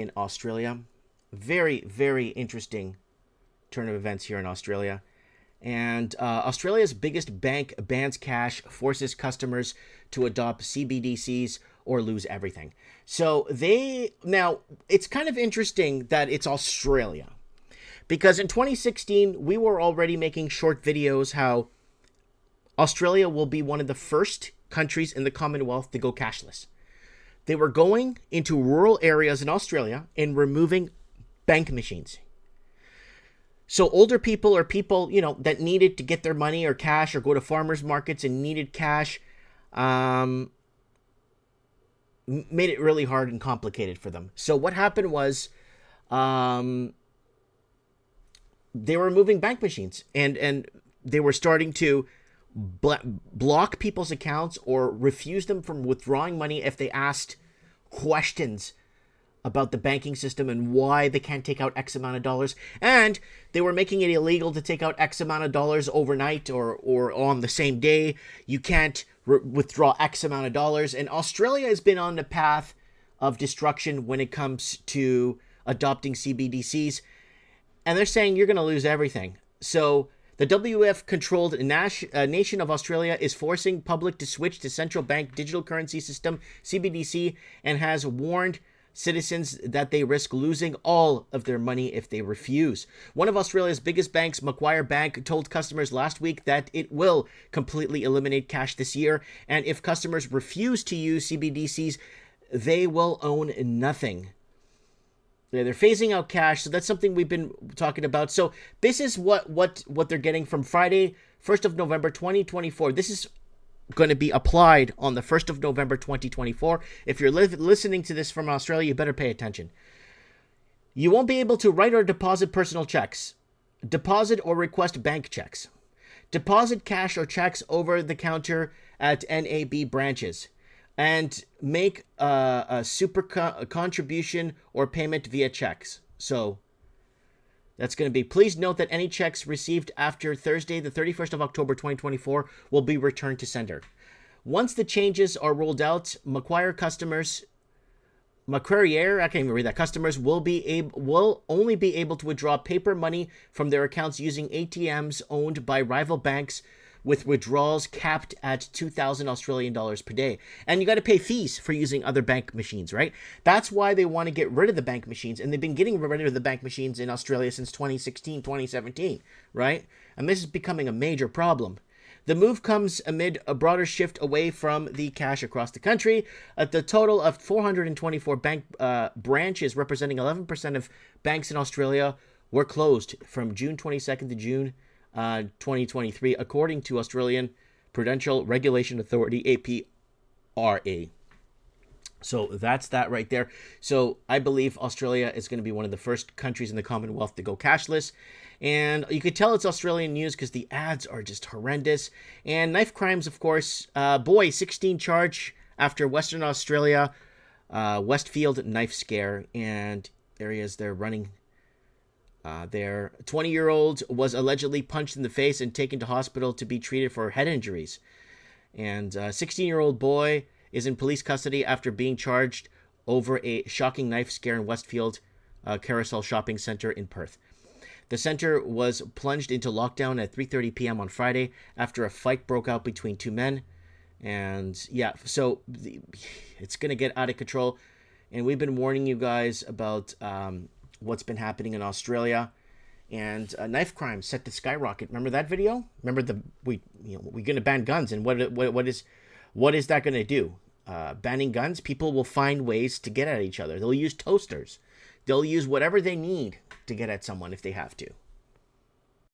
in Australia. Very, very interesting turn of events here in Australia. And Australia's biggest bank bans cash, forces customers to adopt CBDCs or lose everything. So now it's kind of interesting that it's Australia, because in 2016 we were already making short videos how Australia will be one of the first countries in the Commonwealth to go cashless. They were going into rural areas in Australia and removing bank machines. So older people or people, that needed to get their money or cash or go to farmers markets and needed cash, made it really hard and complicated for them. So what happened was, they were removing bank machines, and they were starting to block people's accounts or refuse them from withdrawing money if they asked questions about the banking system and why they can't take out X amount of dollars. And they were making it illegal to take out X amount of dollars overnight or on the same day. You can't withdraw X amount of dollars. And Australia has been on the path of destruction when it comes to adopting CBDCs. And they're saying you're going to lose everything. So the WF-controlled nation of Australia is forcing public to switch to central bank digital currency system, CBDC, and has warned citizens that they risk losing all of their money if they refuse. One of Australia's biggest banks, Macquarie Bank, told customers last week that it will completely eliminate cash this year, and if customers refuse to use CBDCs, they will own nothing. They're phasing out cash, so that's something we've been talking about. So this is what they're getting from Friday, 1st of November, 2024. This is going to be applied on the 1st of November 2024. If you're listening to this from Australia, you better pay attention. You won't be able to write or deposit personal checks, deposit or request bank checks, deposit cash or checks over the counter at NAB branches, and make a super contribution or payment via checks. So that's going to be, please note that any checks received after Thursday, the 31st of October, 2024, will be returned to sender. Once the changes are rolled out, Macquarie customers will only be able to withdraw paper money from their accounts using ATMs owned by rival banks, with withdrawals capped at 2,000 Australian dollars per day. And you got to pay fees for using other bank machines, right? That's why they want to get rid of the bank machines. And they've been getting rid of the bank machines in Australia since 2016, 2017, right? And this is becoming a major problem. The move comes amid a broader shift away from the cash across the country. At the total of 424 bank branches representing 11% of banks in Australia were closed from June 22nd to June 2023, according to Australian Prudential Regulation Authority, APRA. So that's that right there. So I believe Australia is going to be one of the first countries in the Commonwealth to go cashless. And you could tell it's Australian news because the ads are just horrendous. And knife crimes, of course. 16 charge after Western Australia, Westfield knife scare. And areas they're running their 20-year-old was allegedly punched in the face and taken to hospital to be treated for head injuries. And a 16-year-old boy is in police custody after being charged over a shocking knife scare in Westfield Carousel Shopping Centre in Perth. The centre was plunged into lockdown at 3:30 p.m. on Friday after a fight broke out between two men. And yeah, so it's going to get out of control. And we've been warning you guys about what's been happening in Australia, and knife crime set to skyrocket. Remember that video? Remember we're going to ban guns, and what is that going to do? Banning guns, people will find ways to get at each other. They'll use toasters. They'll use whatever they need to get at someone if they have to.